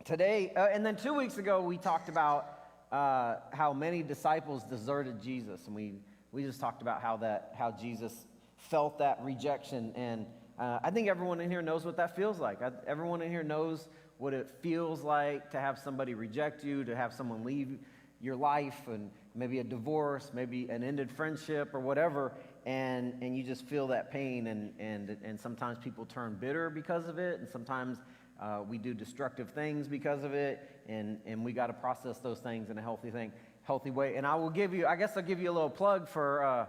Today, and then 2 weeks ago, we talked about how many disciples deserted Jesus, and we just talked about how Jesus felt that rejection, and I think everyone in here knows what that feels like. Everyone in here knows what it feels like to have somebody reject you, to have someone leave your life, and maybe a divorce, maybe an ended friendship or whatever, and you just feel that pain, and sometimes people turn bitter because of it, and sometimes we do destructive things because of it, and we got to process those things in a healthy way. And I guess I'll give you a little plug for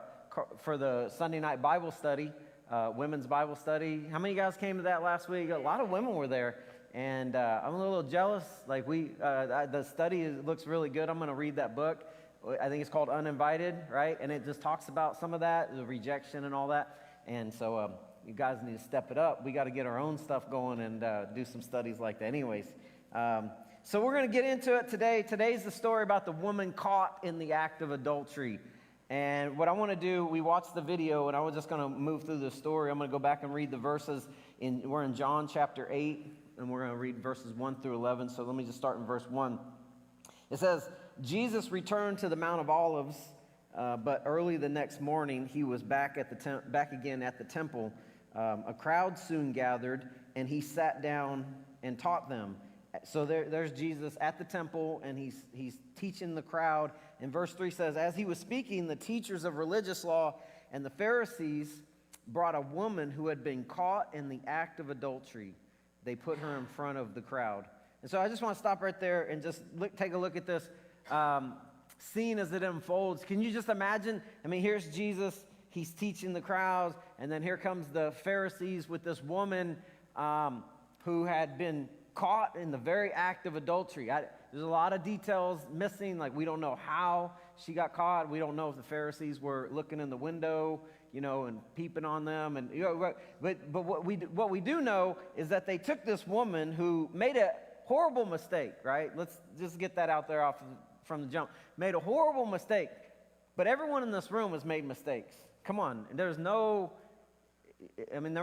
the Sunday night Bible study, women's Bible study. How many guys came to that last week? A lot of women were there, and I'm a little jealous. Like the study looks really good. I'm going to read that book. I think it's called Uninvited, right? And it just talks about some of that, the rejection and all that. And so you guys need to step it up. We got to get our own stuff going and do some studies like that. Anyways, so we're going to get into it today. Today's the story about the woman caught in the act of adultery. And what I want to do, we watched the video, and I was just going to move through the story. I'm going to go back and read the verses. We're in John chapter 8, and we're going to read verses 1 through 11. So let me just start in verse 1. It says, Jesus returned to the Mount of Olives, but early the next morning, he was back again at the temple. A crowd soon gathered, and he sat down and taught them. So there's Jesus at the temple, and he's teaching the crowd. And verse 3 says, as he was speaking, the teachers of religious law and the Pharisees brought a woman who had been caught in the act of adultery. They put her in front of the crowd. And so I just want to stop right there and just take a look at this scene as it unfolds. Can you just imagine? I mean, here's Jesus. He's teaching the crowds, and then here comes the Pharisees with this woman who had been caught in the very act of adultery. There's a lot of details missing. Like, we don't know how she got caught. We don't know if the Pharisees were looking in the window, and peeping on them. And but what we do know is that they took this woman who made a horrible mistake. Right? Let's just get that out there from the jump. Made a horrible mistake. But everyone in this room has made mistakes. Come on, there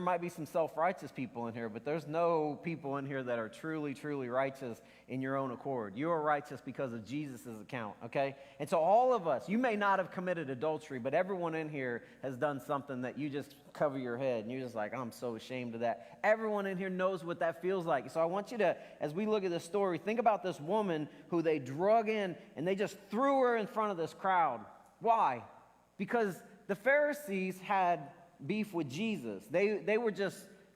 might be some self-righteous people in here, but there's no people in here that are truly, truly righteous in your own accord. You are righteous because of Jesus' account, okay? And so all of us, you may not have committed adultery, but everyone in here has done something that you just cover your head, and you're just like, I'm so ashamed of that. Everyone in here knows what that feels like. So I want you to, as we look at this story, think about this woman who they drug in, and they just threw her in front of this crowd. Why? Because the Pharisees had beef with Jesus. They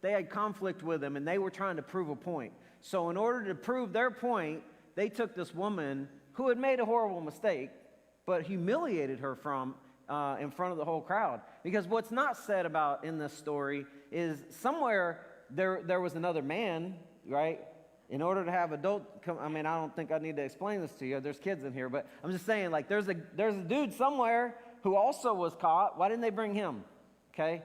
had conflict with him, and they were trying to prove a point. So in order to prove their point, they took this woman who had made a horrible mistake, but humiliated her in front of the whole crowd. Because what's not said about in this story is somewhere there was another man, right? In order to have I don't think I need to explain this to you. There's kids in here, but I'm just saying, like, there's a dude somewhere who also was caught. Why didn't they bring him? Okay?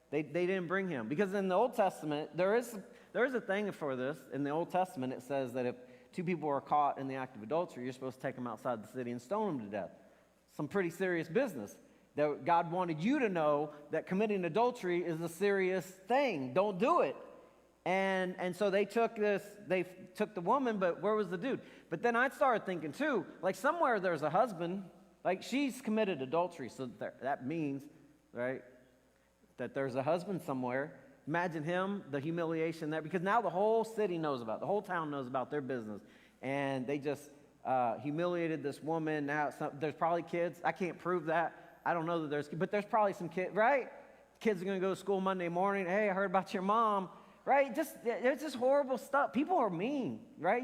They didn't bring him. Because in the Old Testament, there is a thing for this. In the Old Testament, it says that if two people are caught in the act of adultery, you're supposed to take them outside the city and stone them to death. Some pretty serious business. That God wanted you to know that committing adultery is a serious thing. Don't do it. And so they took the woman, but where was the dude? But then I started thinking too, like, somewhere there's a husband. Like, she's committed adultery, so that means, right, that there's a husband somewhere. Imagine him, the humiliation there, because now the whole city knows about it. The whole town knows about their business. And they just humiliated this woman. Now there's probably kids. I can't prove that. I don't know that but there's probably some kids, right? Kids are going to go to school Monday morning. Hey, I heard about your mom, right? It's just horrible stuff. People are mean, right?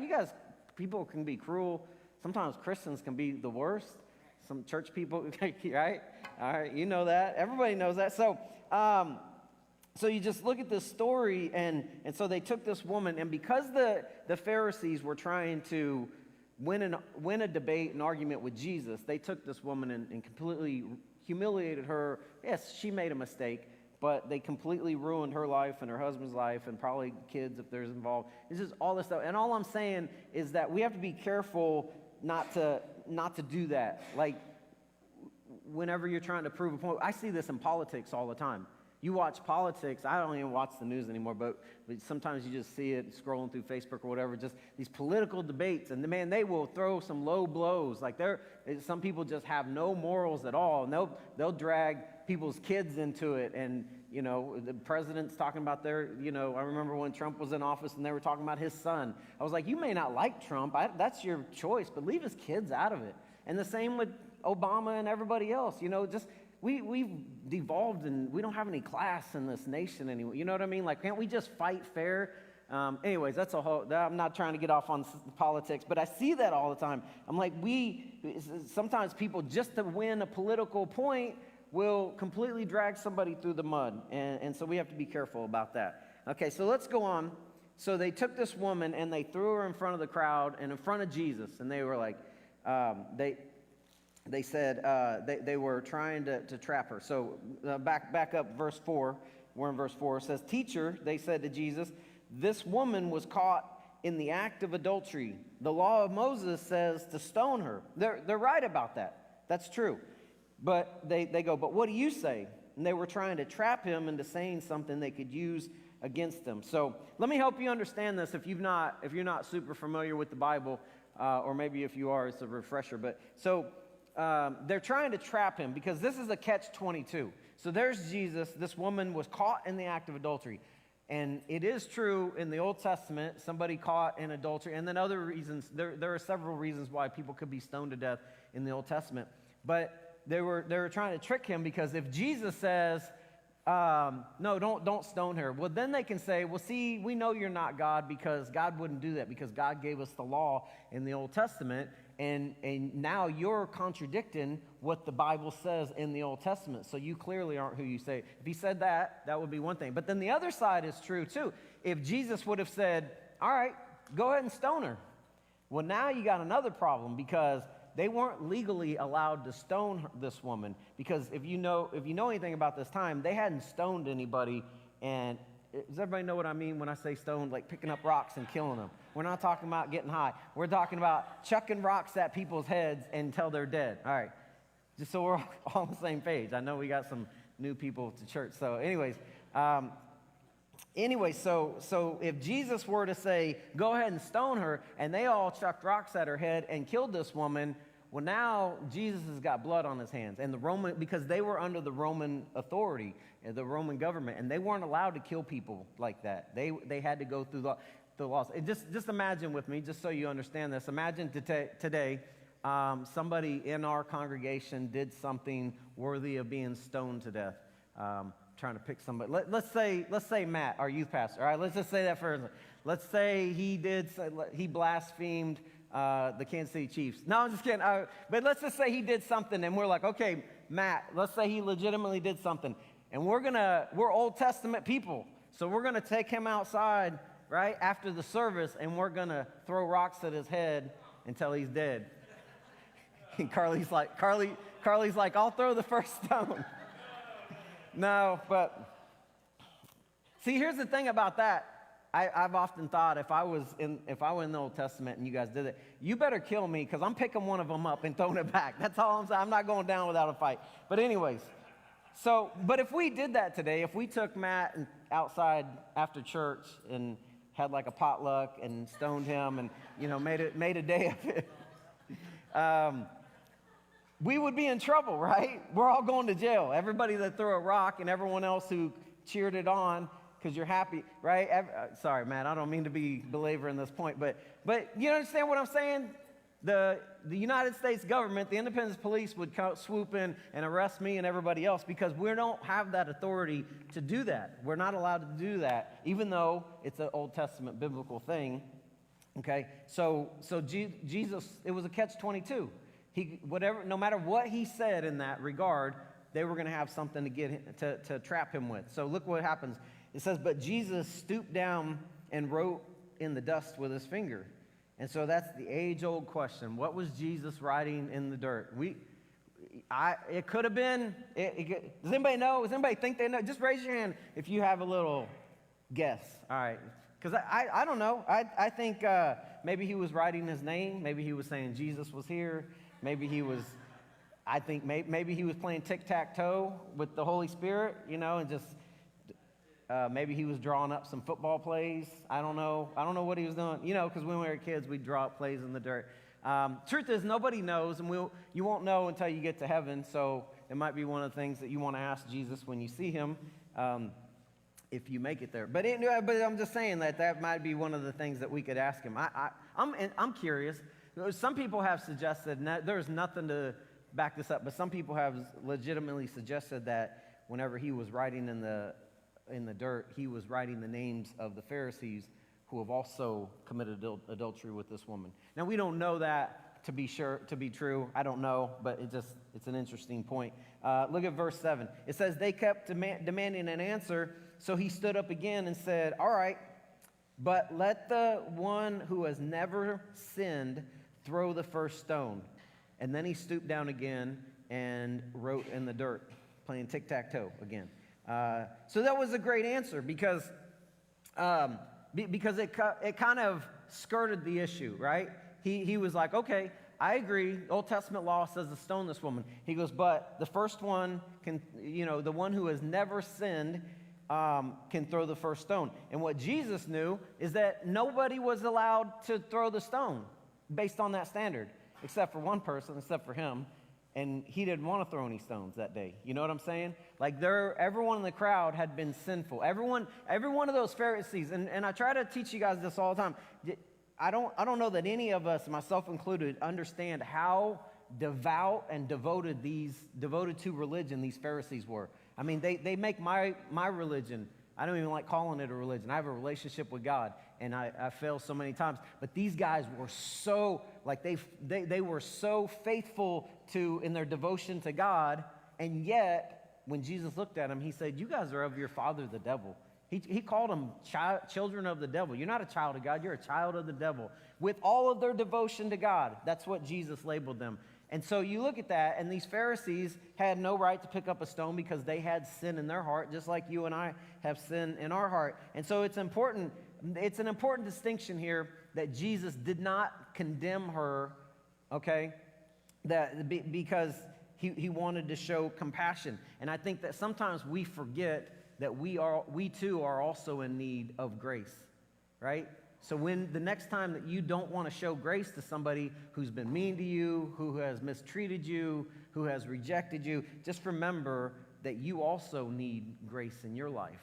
People can be cruel. Sometimes Christians can be the worst. Some church people, right? All right, you know that. Everybody knows that. So you just look at this story, and so they took this woman, and because the Pharisees were trying to win a debate, an argument with Jesus, they took this woman and completely humiliated her. Yes, she made a mistake, but they completely ruined her life and her husband's life and probably kids if there's involved. It's just all this stuff. And all I'm saying is that we have to be careful not to do that. Like, whenever you're trying to prove a point, I see this in politics all the time. You watch politics. I don't even watch the news anymore, but sometimes you just see it scrolling through Facebook or whatever, just these political debates. And man, they will throw some low blows. Like some people just have no morals at all. And they'll drag people's kids into it. And, you know, the president's talking about I remember when Trump was in office and they were talking about his son. I was like, you may not like Trump. That's your choice, but leave his kids out of it. And the same with Obama and everybody else. You know, just we've devolved and we don't have any class in this nation anymore. You know what I mean? Like, can't we just fight fair? Anyways, that's a whole, I'm not trying to get off on politics, but I see that all the time. I'm like, sometimes people, just to win a political point, will completely drag somebody through the mud. And so we have to be careful about that. Okay, so let's go on. So they took this woman and they threw her in front of the crowd and in front of Jesus. And they were like, they said they were trying to trap her. So back up verse 4. We're in verse 4. It says, "Teacher," they said to Jesus, "this woman was caught in the act of adultery. The law of Moses says to stone her." They're right about that. That's true. But they go, "But what do you say?" And they were trying to trap him into saying something they could use against him. So let me help you understand this if you're not super familiar with the Bible, or maybe if you are, it's a refresher. But so they're trying to trap him because this is a catch-22. So there's Jesus. This woman was caught in the act of adultery. And it is true in the Old Testament, somebody caught in adultery. And then other reasons, there are several reasons why people could be stoned to death in the Old Testament. But they were trying to trick him because if Jesus says, no, don't stone her, well, then they can say, well, see, we know you're not God because God wouldn't do that because God gave us the law in the Old Testament. And now you're contradicting what the Bible says in the Old Testament. So you clearly aren't who you say. If he said that, that would be one thing. But then the other side is true, too. If Jesus would have said, all right, go ahead and stone her. Well, now you got another problem because they weren't legally allowed to stone this woman. Because if you know anything about this time, they hadn't stoned anybody. And does everybody know what I mean when I say stoned? Like picking up rocks and killing them. We're not talking about getting high. We're talking about chucking rocks at people's heads until they're dead. All right. Just so we're all on the same page. I know we got some new people to church. So anyways, so if Jesus were to say, go ahead and stone her, and they all chucked rocks at her head and killed this woman, well, now Jesus has got blood on his hands. And because they were under the Roman authority, the Roman government, and they weren't allowed to kill people like that. They had to go through the laws. And just imagine with me, just so you understand this, imagine today somebody in our congregation did something worthy of being stoned to death. Trying to pick somebody. Let's say Matt, our youth pastor. All right, let's just say that first. Let's say he blasphemed the Kansas City Chiefs. No, I'm just kidding. But let's just say he did something, and we're like, okay, Matt. Let's say he legitimately did something, and we're Old Testament people, so we're gonna take him outside right after the service, and we're gonna throw rocks at his head until he's dead. And Carly's like, I'll throw the first stone. No, but see, here's the thing about that. I've often thought if I were in the Old Testament and you guys did it, you better kill me because I'm picking one of them up and throwing it back. That's all I'm saying. I'm not going down without a fight. But anyways, but if we did that today, if we took Matt outside after church and had like a potluck and stoned him and made a day of it, we would be in trouble, right? We're all going to jail. Everybody that threw a rock and everyone else who cheered it on because you're happy, right? Sorry, Matt, I don't mean to be belaboring this point, but you understand what I'm saying? The United States government, the Independence Police would swoop in and arrest me and everybody else because we don't have that authority to do that. We're not allowed to do that, even though it's an Old Testament biblical thing. Okay, so Jesus, it was a catch-22. No matter what he said in that regard, they were going to have something to get him, to trap him with. So look what happens. It says, but Jesus stooped down and wrote in the dust with his finger. And so that's the age-old question. What was Jesus writing in the dirt? It could have been. Does anybody know? Does anybody think they know? Just raise your hand if you have a little guess. All right. Because I don't know. I think maybe he was writing his name. Maybe he was saying Jesus was here. Maybe he was, maybe he was playing tic-tac-toe with the Holy Spirit, and just Maybe he was drawing up some football plays. I don't know what he was doing. You know, because when we were kids, we'd draw up plays in the dirt. Truth is, nobody knows, and you won't know until you get to heaven. So it might be one of the things that you want to ask Jesus when you see him, if you make it there. But I'm just saying that might be one of the things that we could ask him. I'm curious. Some people have suggested, and there's nothing to back this up, but some people have legitimately suggested that whenever he was writing in the dirt, he was writing the names of the Pharisees who have also committed adultery with this woman. Now, we don't know that to be true. I don't know, but it's an interesting point. Look at verse 7. It says, they kept demanding an answer, so he stood up again and said, all right, but let the one who has never sinned throw the first stone. And then he stooped down again and wrote in the dirt, playing tic-tac-toe again. So that was a great answer because it kind of skirted the issue, right? He was like, okay, I agree. Old Testament law says to stone this woman. He goes, but the first one can, the one who has never sinned can throw the first stone. And what Jesus knew is that nobody was allowed to throw the stone based on that standard, except for one person, except for him. And he didn't want to throw any stones that day. You know what I'm saying? Like everyone in the crowd had been sinful. Every one of those Pharisees, and I try to teach you guys this all the time. I don't know that any of us, myself included, understand how devout and devoted to religion these Pharisees were. I mean, they make my religion. I don't even like calling it a religion. I have a relationship with God, and I fail so many times. But these guys were so, like they were so faithful in their devotion to God, and yet, when Jesus looked at them, he said, you guys are of your father, the devil. He called them children of the devil. You're not a child of God. You're a child of the devil. With all of their devotion to God, that's what Jesus labeled them. And so you look at that, and these Pharisees had no right to pick up a stone because they had sin in their heart, just like you and I have sin in our heart. And so it's an important distinction here that Jesus did not condemn her, okay, because he wanted to show compassion. And I think that sometimes we forget that we too are also in need of grace, right? So when the next time that you don't want to show grace to somebody who's been mean to you, who has mistreated you, who has rejected you, just remember that you also need grace in your life.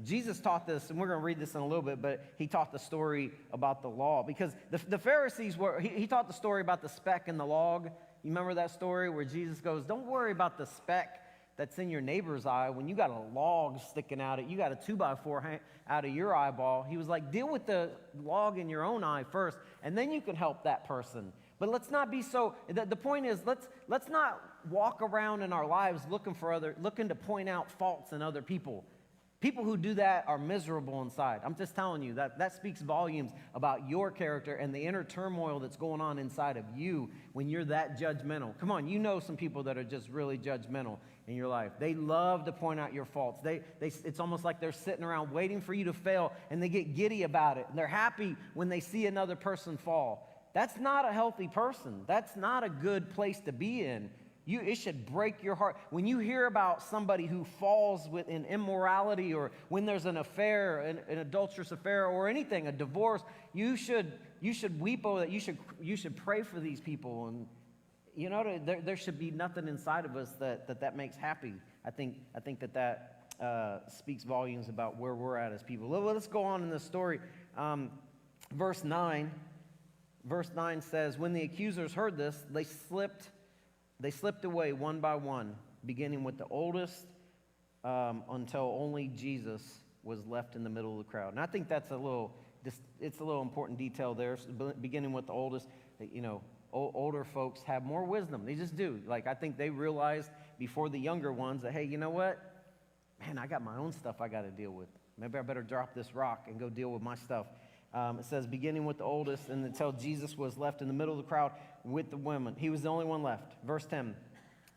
Jesus taught this, and we're going to read this in a little bit, but he taught the story about the law. Because the Pharisees he taught the story about the speck in the log. You remember that story where Jesus goes, don't worry about the speck that's in your neighbor's eye when you got a log sticking out, you got a 2x4 out of your eyeball. He was like, deal with the log in your own eye first, and then you can help that person. But let's not be so, the point is, let's not walk around in our lives looking to point out faults in other people. People who do that are miserable inside. I'm just telling you, that speaks volumes about your character and the inner turmoil that's going on inside of you when you're that judgmental. Come on, you know some people that are just really judgmental in your life. They love to point out your faults. It's almost like they're sitting around waiting for you to fail, and they get giddy about it. And they're happy when they see another person fall. That's not a healthy person. That's not a good place to be in. It should break your heart. When you hear about somebody who falls in immorality, or when there's an affair, an adulterous affair, or anything, a divorce, you should weep over that. You should pray for these people. And there should be nothing inside of us that makes happy. I think that speaks volumes about where we're at as people. Let's go on in this story. Verse 9 says, when the accusers heard this, they slipped away one by one, beginning with the oldest, until only Jesus was left in the middle of the crowd. And I think it's a little important detail there, beginning with the oldest. Older folks have more wisdom. They just do. Like, I think they realized before the younger ones that, hey, you know what? Man, I got my own stuff I got to deal with. Maybe I better drop this rock and go deal with my stuff. It says, beginning with the oldest, and until Jesus was left in the middle of the crowd with the women. He was the only one left. Verse 10.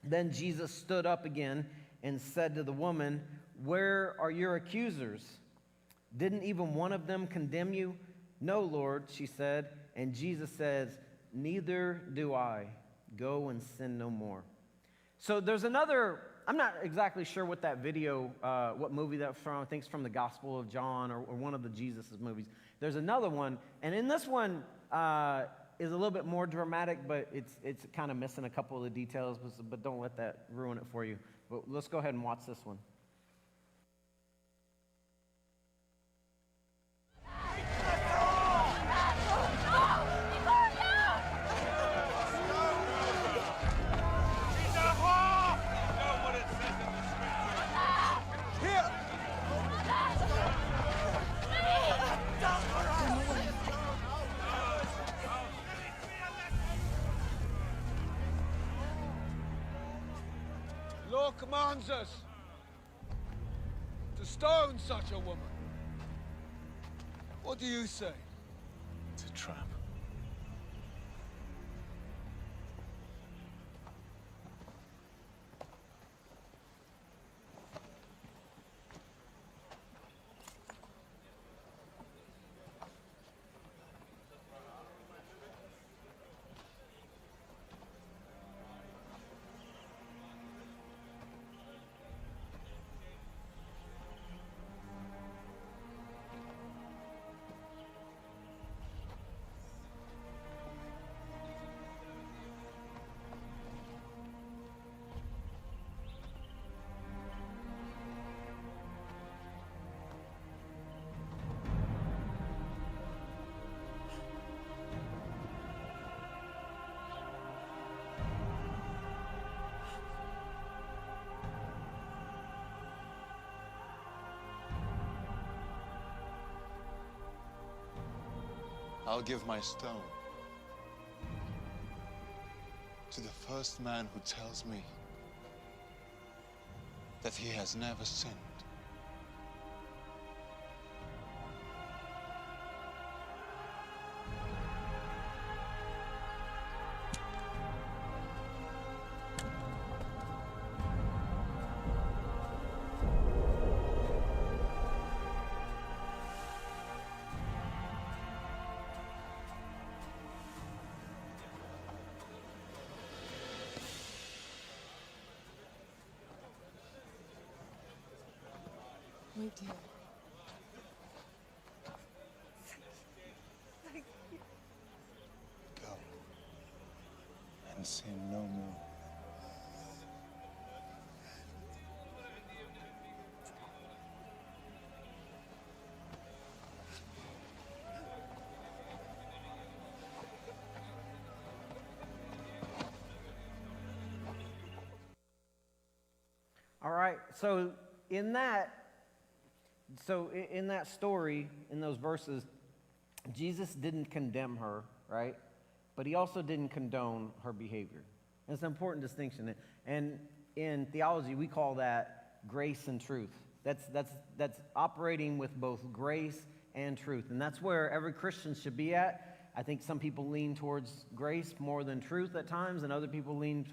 Then Jesus stood up again and said to the woman, where are your accusers? Didn't even one of them condemn you? No, Lord, she said. And Jesus says, neither do I. Go and sin no more. So there's another I'm not exactly sure what that video, what movie that's from. I think it's from the Gospel of John or one of the Jesus movies. There's another one, and in this one is a little bit more dramatic, but it's kind of missing a couple of the details, but don't let that ruin it for you. But let's go ahead and watch this one. Law commands us to stone such a woman. What do you say? It's a trap. I'll give my stone to the first man who tells me that he has never sinned. Wait here. Go and sin no more. All right, so in that story, in those verses, Jesus didn't condemn her, right? But he also didn't condone her behavior. And it's an important distinction. And in theology, we call that grace and truth. That's operating with both grace and truth. And that's where every Christian should be at. I think some people lean towards grace more than truth at times, and other people lean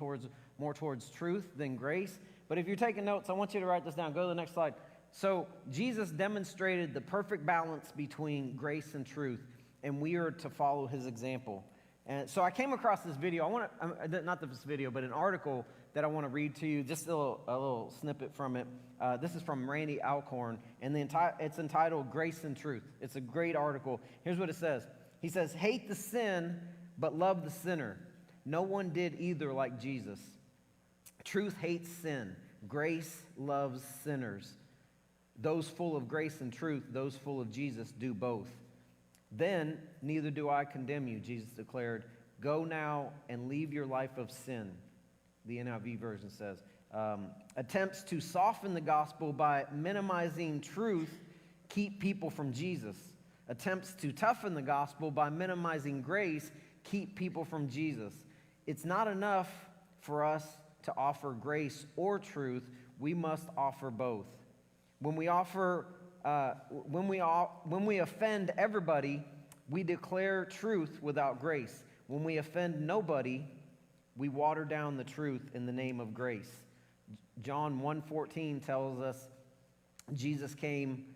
more towards truth than grace. But if you're taking notes, I want you to write this down. Go to the next slide. So Jesus demonstrated the perfect balance between grace and truth, and we are to follow his example. And so I came across this video. Not this video, but an article that I want to read to you, just a little snippet from it. This is from Randy Alcorn, and it's entitled Grace and Truth. It's a great article. Here's what it says. He says, "Hate the sin, but love the sinner. No one did either like Jesus. Truth hates sin. Grace loves sinners. Those full of grace and truth, those full of Jesus, do both. Then neither do I condemn you," Jesus declared. "Go now and leave your life of sin." The NIV version says. Attempts to soften the gospel by minimizing truth keep people from Jesus. Attempts to toughen the gospel by minimizing grace keep people from Jesus. It's not enough for us to offer grace or truth. We must offer both. When we offend everybody, we declare truth without grace. When we offend nobody, we water down the truth in the name of grace. John 1:14 tells us Jesus came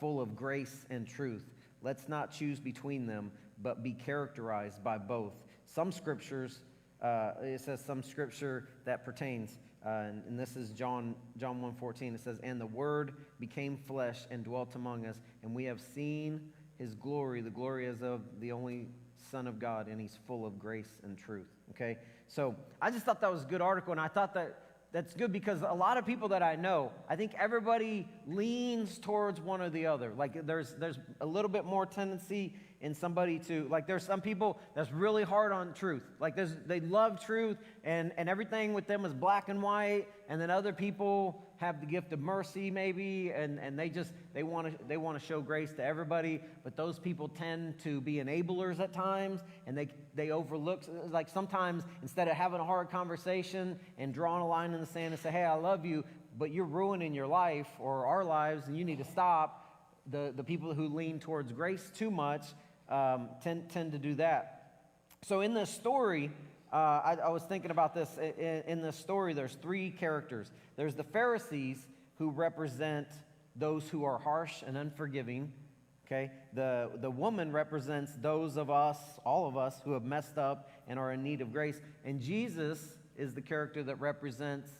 full of grace and truth. Let's not choose between them, but be characterized by both. Some scriptures, it says some scripture that pertains And this is John 1:14. It says, "And the Word became flesh and dwelt among us, and we have seen his glory. The glory as of the only Son of God, and he's full of grace and truth." Okay? So I just thought that was a good article, and I thought that's good because a lot of people that I know, I think everybody leans towards one or the other. Like there's a little bit more tendency in somebody to, like there's some people that's really hard on truth. Like they love truth and everything with them is black and white, and then other people have the gift of mercy maybe, and they want to show grace to everybody, but those people tend to be enablers at times, and they overlook, like sometimes instead of having a hard conversation and drawing a line in the sand and say, "Hey, I love you, but you're ruining your life or our lives and you need to stop," the people who lean towards grace too much tend to do that. So in this story, I was thinking about this. In this story, there's three characters. There's the Pharisees, who represent those who are harsh and unforgiving. Okay, the woman represents those of us, all of us, who have messed up and are in need of grace. And Jesus is the character that represents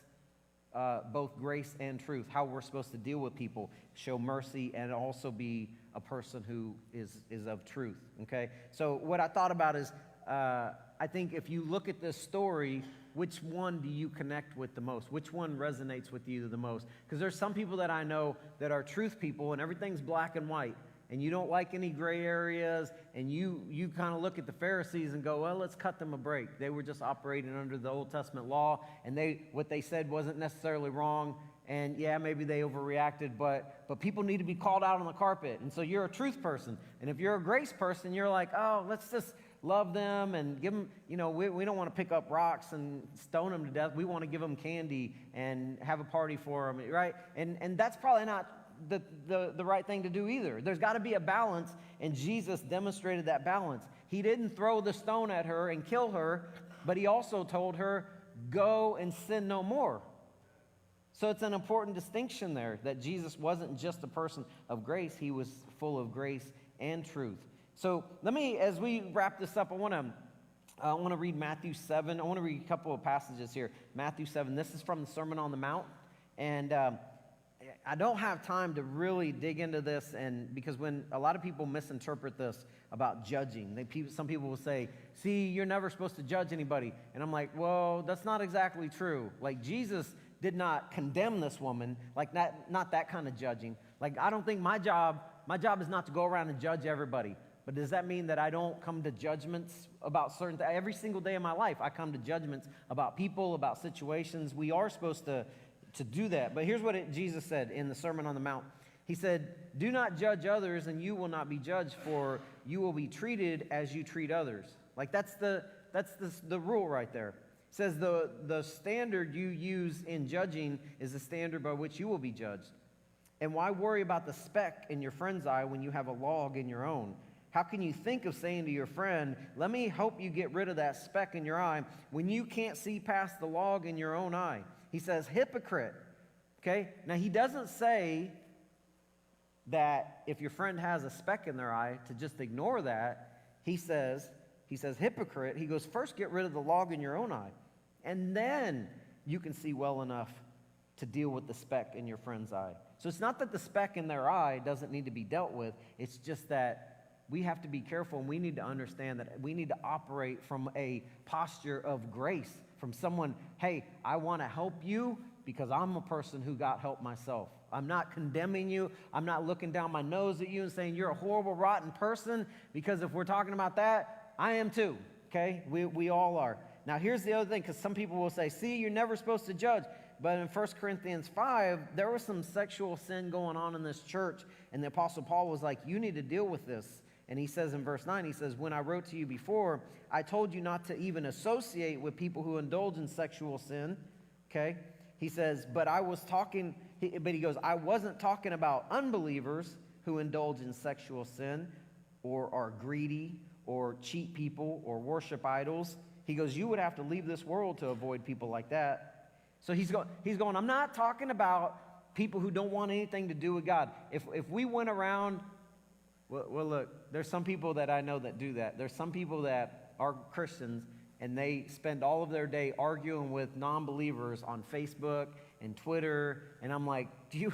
both grace and truth, how we're supposed to deal with people, show mercy, and also be a person who is of truth. Okay, so what I thought about is, I think if you look at this story, which one do you connect with the most? Which one resonates with you the most? Because there's some people that I know that are truth people, and everything's black and white, and you don't like any gray areas, and you kind of look at the Pharisees and go, well, let's cut them a break. They were just operating under the Old Testament law, and what they said wasn't necessarily wrong, and yeah, maybe they overreacted, but people need to be called out on the carpet. And so you're a truth person, and if you're a grace person, you're like, oh, let's just love them and give them, we don't want to pick up rocks and stone them to death. We want to give them candy and have a party for them, right? And that's probably not the right thing to do either. There's got to be a balance, and Jesus demonstrated that balance. He didn't throw the stone at her and kill her, but he also told her, go and sin no more. So it's an important distinction there, that Jesus wasn't just a person of grace, he was full of grace and truth. So as we wrap this up, I want to read Matthew 7. I want to read a couple of passages here. Matthew 7, this is from the Sermon on the Mount. And I don't have time to really dig into this, and because when a lot of people misinterpret this about judging, some people will say, see, you're never supposed to judge anybody. And I'm like, well, that's not exactly true. Like, Jesus did not condemn this woman, like not that kind of judging. Like, I don't think my job is not to go around and judge everybody. But does that mean that I don't come to judgments about certain things? Every single day of my life, I come to judgments about people, about situations. We are supposed to do that. But here's what Jesus said in the Sermon on the Mount. He said, do not judge others, and you will not be judged, for you will be treated as you treat others. Like, that's the rule right there. It says the standard you use in judging is the standard by which you will be judged. And why worry about the speck in your friend's eye when you have a log in your own? How can you think of saying to your friend, let me help you get rid of that speck in your eye, when you can't see past the log in your own eye? He says, hypocrite. Okay? Now, he doesn't say that if your friend has a speck in their eye, to just ignore that. He says, hypocrite. He goes, first get rid of the log in your own eye, and then you can see well enough to deal with the speck in your friend's eye. So it's not that the speck in their eye doesn't need to be dealt with. It's just that we have to be careful, and we need to understand that we need to operate from a posture of grace, from someone, hey, I want to help you because I'm a person who got help myself. I'm not condemning you. I'm not looking down my nose at you and saying you're a horrible, rotten person, because if we're talking about that, I am too, okay? We all are. Now, here's the other thing, because some people will say, see, you're never supposed to judge. But in 1 Corinthians 5, there was some sexual sin going on in this church, and the Apostle Paul was like, you need to deal with this. And he says in verse 9, he says, when I wrote to you before, I told you not to even associate with people who indulge in sexual sin, okay? He says, he goes, I wasn't talking about unbelievers who indulge in sexual sin or are greedy or cheat people or worship idols. He goes, you would have to leave this world to avoid people like that. So he's going, I'm not talking about people who don't want anything to do with God. If we went around... Well, look, there's some people that I know that do that. There's some people that are Christians, and they spend all of their day arguing with non-believers on Facebook and Twitter, and I'm like, you're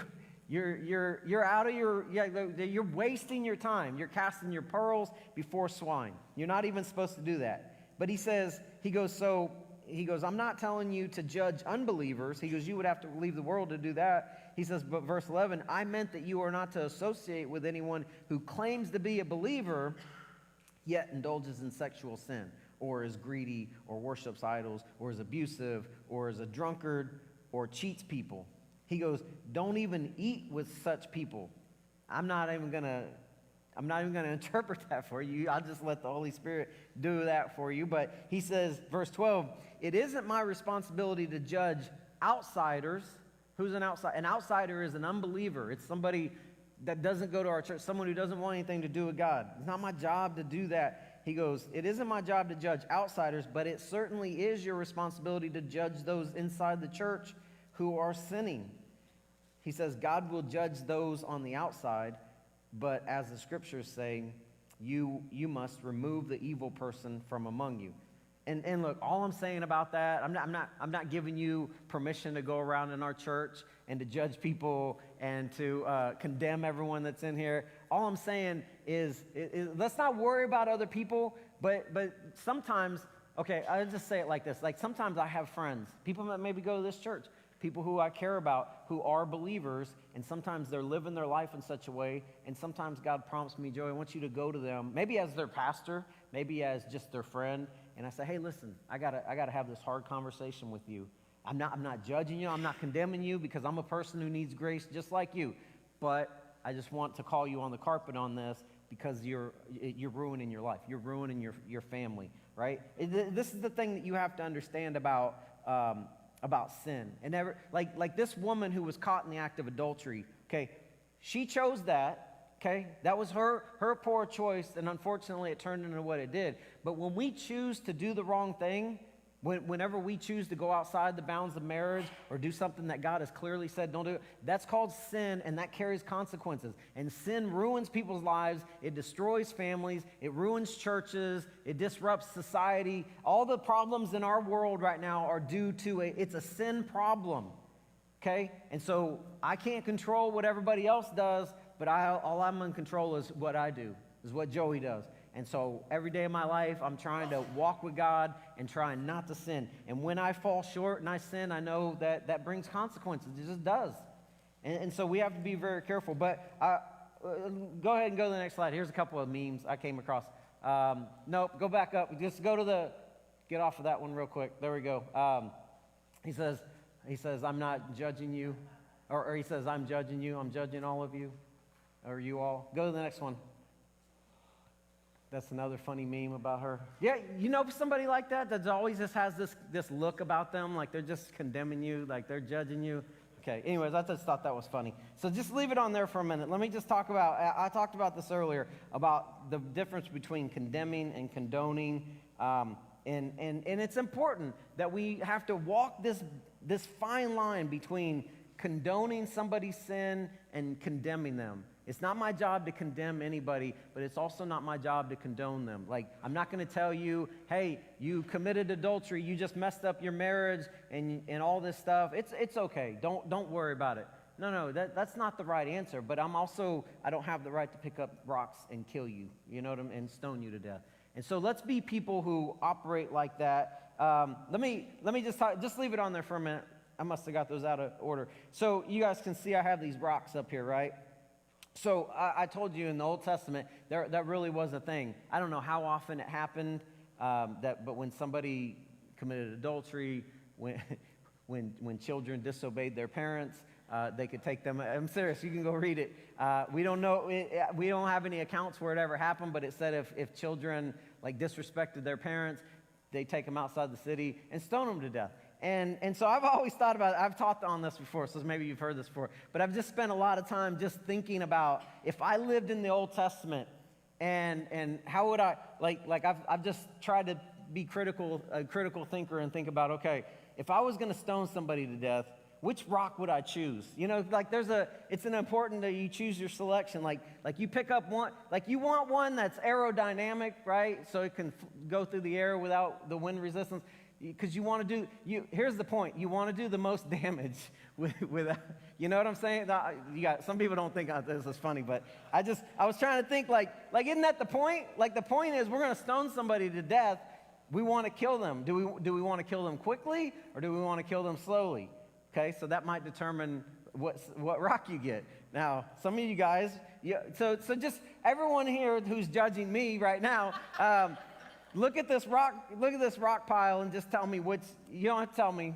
out of you're wasting your time. You're casting your pearls before swine. You're not even supposed to do that. But he goes, I'm not telling you to judge unbelievers. He goes, you would have to leave the world to do that. He says, but verse 11, I meant that you are not to associate with anyone who claims to be a believer, yet indulges in sexual sin, or is greedy, or worships idols, or is abusive, or is a drunkard, or cheats people. He goes, don't even eat with such people. I'm not even going to interpret that for you. I'll just let the Holy Spirit do that for you. But he says, verse 12, it isn't my responsibility to judge outsiders. Who's an outsider? An outsider is an unbeliever. It's somebody that doesn't go to our church, someone who doesn't want anything to do with God. It's not my job to do that. He goes, it isn't my job to judge outsiders, but it certainly is your responsibility to judge those inside the church who are sinning. He says, God will judge those on the outside, but as the scriptures say, you must remove the evil person from among you. And look, all I'm saying about that, I'm not giving you permission to go around in our church and to judge people and to condemn everyone that's in here. All I'm saying is let's not worry about other people, but sometimes, okay, I'll just say it like this. Like sometimes I have friends, people that maybe go to this church, people who I care about, who are believers, and sometimes they're living their life in such a way, and sometimes God prompts me, Joey, I want you to go to them, maybe as their pastor, maybe as just their friend, and I say, hey, listen, I gotta have this hard conversation with you. I'm not judging you, I'm not condemning you, because I'm a person who needs grace just like you, but I just want to call you on the carpet on this, because you're ruining your life, you're ruining your family, right? This is the thing that you have to understand about sin. And like this woman who was caught in the act of adultery, okay, she chose that, okay? That was her poor choice, and unfortunately it turned into what it did. But when we choose to do the wrong thing, whenever we choose to go outside the bounds of marriage or do something that God has clearly said don't do, that's called sin, and that carries consequences. And sin ruins people's lives. It destroys families. It ruins churches. It disrupts society. All the problems in our world right now are due to it's a sin problem, okay? And so I can't control what everybody else does, but all I'm in control is what I do, is what Joey does. And so every day of my life, I'm trying to walk with God and trying not to sin. And when I fall short and I sin, I know that brings consequences. It just does. And so we have to be very careful. But go ahead and go to the next slide. Here's a couple of memes I came across. Nope, go back up. Just go to get off of that one real quick. There we go. He says, I'm not judging you. Or he says, I'm judging you. I'm judging all of you. Or you all. Go to the next one. That's another funny meme about her. Yeah, you know somebody like that always just has this look about them, like they're just condemning you, like they're judging you. Okay, anyways, I just thought that was funny. So just leave it on there for a minute. Let me just talk about, I talked about this earlier, about the difference between condemning and condoning. And it's important that we have to walk this fine line between condoning somebody's sin and condemning them. It's not my job to condemn anybody, but it's also not my job to condone them. Like, I'm not going to tell you, hey, you committed adultery, you just messed up your marriage and all this stuff. It's okay. Don't worry about it. No, that's not the right answer. But I don't have the right to pick up rocks and kill you, you know what I mean, and stone you to death. And so let's be people who operate like that. Let me just leave it on there for a minute. I must have got those out of order. So you guys can see I have these rocks up here, right? So I told you in the Old Testament, that really was a thing. I don't know how often it happened, but when somebody committed adultery, when children disobeyed their parents, they could take them. I'm serious. You can go read it. We don't know. We don't have any accounts where it ever happened, but it said if children like disrespected their parents, they take them outside the city and stone them to death. And so I've always thought about it. I've taught on this before, so maybe you've heard this before. But I've just spent a lot of time just thinking about if I lived in the Old Testament and how would I, like I've just tried to be a critical thinker and think about, okay, if I was going to stone somebody to death, which rock would I choose? You know, like it's an important that you choose your selection. Like you pick up one, like you want one that's aerodynamic, right? So it can go through the air without the wind resistance. Because you want to here's the point, you want to do the most damage with you know what I'm saying? Some people don't think this is funny, but I was trying to think like isn't that the point? Like the point is we're going to stone somebody to death. We want to kill them. Do we want to kill them quickly or do we want to kill them slowly? Okay, so that might determine what rock you get. Now, some of you guys, so just everyone here who's judging me right now, look at this rock pile and just tell me which. You don't have to tell me.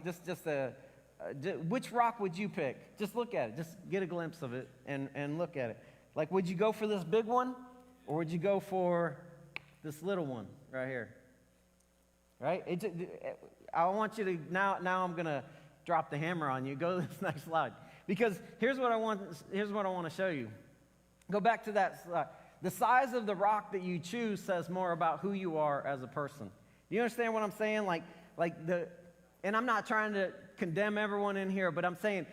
Which rock would you pick? Just look at it. Just get a glimpse of it and look at it. Like, would you go for this big one, or would you go for this little one right here? Right? I want you to now. I'm gonna drop the hammer on you. Go to this next slide, because here's what I want to show you. Go back to that slide. The size of the rock that you choose says more about who you are as a person. Do you understand what I'm saying? And I'm not trying to condemn everyone in here, but I'm saying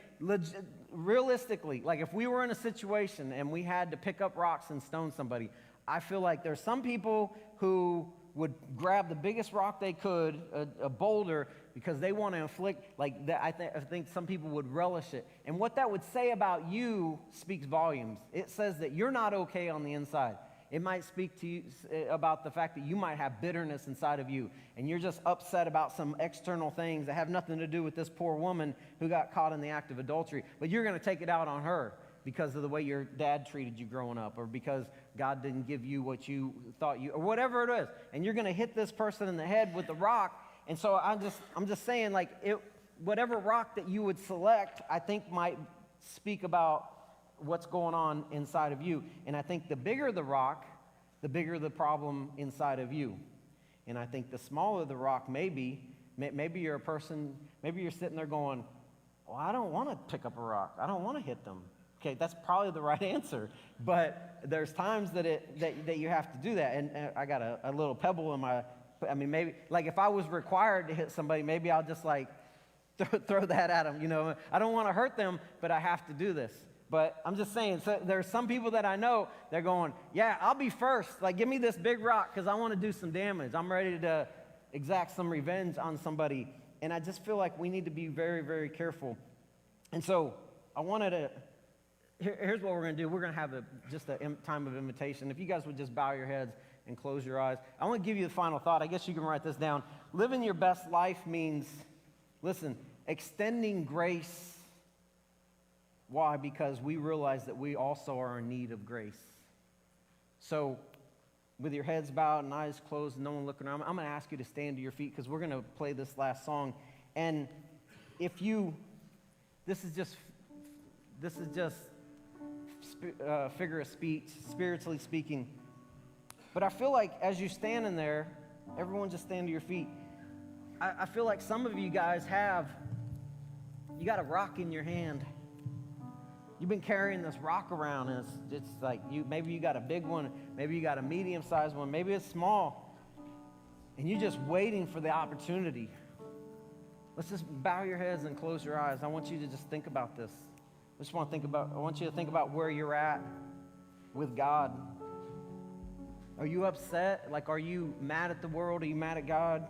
realistically, like if we were in a situation and we had to pick up rocks and stone somebody, I feel like there's some people who would grab the biggest rock they could, a boulder, because they want to inflict, like that. I think some people would relish it. And what that would say about you speaks volumes. It says that you're not okay on the inside. It might speak to you about the fact that you might have bitterness inside of you, and you're just upset about some external things that have nothing to do with this poor woman who got caught in the act of adultery. But you're going to take it out on her because of the way your dad treated you growing up, or because God didn't give you what you thought you, or whatever it is. And you're going to hit this person in the head with the rock. And so I'm just saying, like, whatever rock that you would select, I think might speak about what's going on inside of you. And I think the bigger the rock, the bigger the problem inside of you. And I think the smaller the rock, maybe you're a person, maybe you're sitting there going, well, I don't want to pick up a rock. I don't want to hit them. Okay, that's probably the right answer. But there's times that you have to do that. And I got a little pebble in my, maybe, like if I was required to hit somebody, maybe I'll just like throw that at them. You know, I don't want to hurt them, but I have to do this. But I'm just saying, so there's some people that I know, they're going, yeah, I'll be first. Like, give me this big rock because I want to do some damage. I'm ready to exact some revenge on somebody. And I just feel like we need to be very, very careful. And so I wanted to, here's what we're going to do. We're going to have just a time of invitation. If you guys would just bow your heads and close your eyes. I want to give you the final thought. I guess you can write this down. Living your best life means, listen, extending grace. Why? Because we realize that we also are in need of grace. So with your heads bowed and eyes closed and no one looking around, I'm going to ask you to stand to your feet because we're going to play this last song. And this is just figure of speech, spiritually speaking. But I feel like as you're standing there, everyone just stand to your feet. I feel like some of you guys you got a rock in your hand. You've been carrying this rock around, and it's like maybe you got a big one, maybe you got a medium-sized one, maybe it's small, and you're just waiting for the opportunity. Let's just bow your heads and close your eyes. I want you to just think about this. I want you to think about where you're at with God. Are you upset? Like, are you mad at the world? Are you mad at God?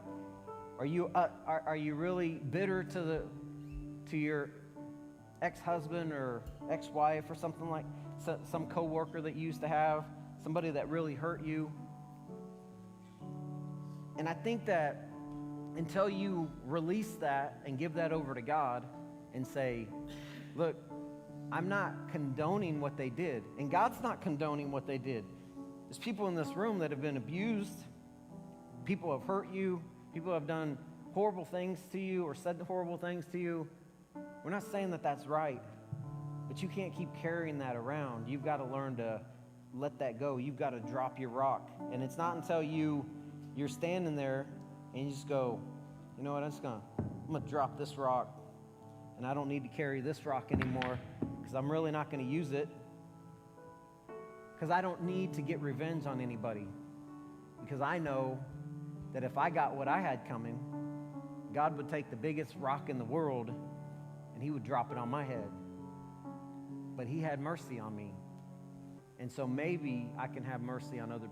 Are you really bitter to your ex-husband or ex-wife or something, like some coworker that you used to have, somebody that really hurt you? And I think that until you release that and give that over to God and say, look, I'm not condoning what they did, and God's not condoning what they did. There's people in this room that have been abused. People have hurt you. People have done horrible things to you or said horrible things to you. We're not saying that that's right, but you can't keep carrying that around. You've got to learn to let that go. You've got to drop your rock. And it's not until you're standing there and you just go, you know what, I'm going to drop this rock, and I don't need to carry this rock anymore because I'm really not going to use it, because I don't need to get revenge on anybody, because I know that if I got what I had coming, God would take the biggest rock in the world and he would drop it on my head. But he had mercy on me. And so maybe I can have mercy on other people.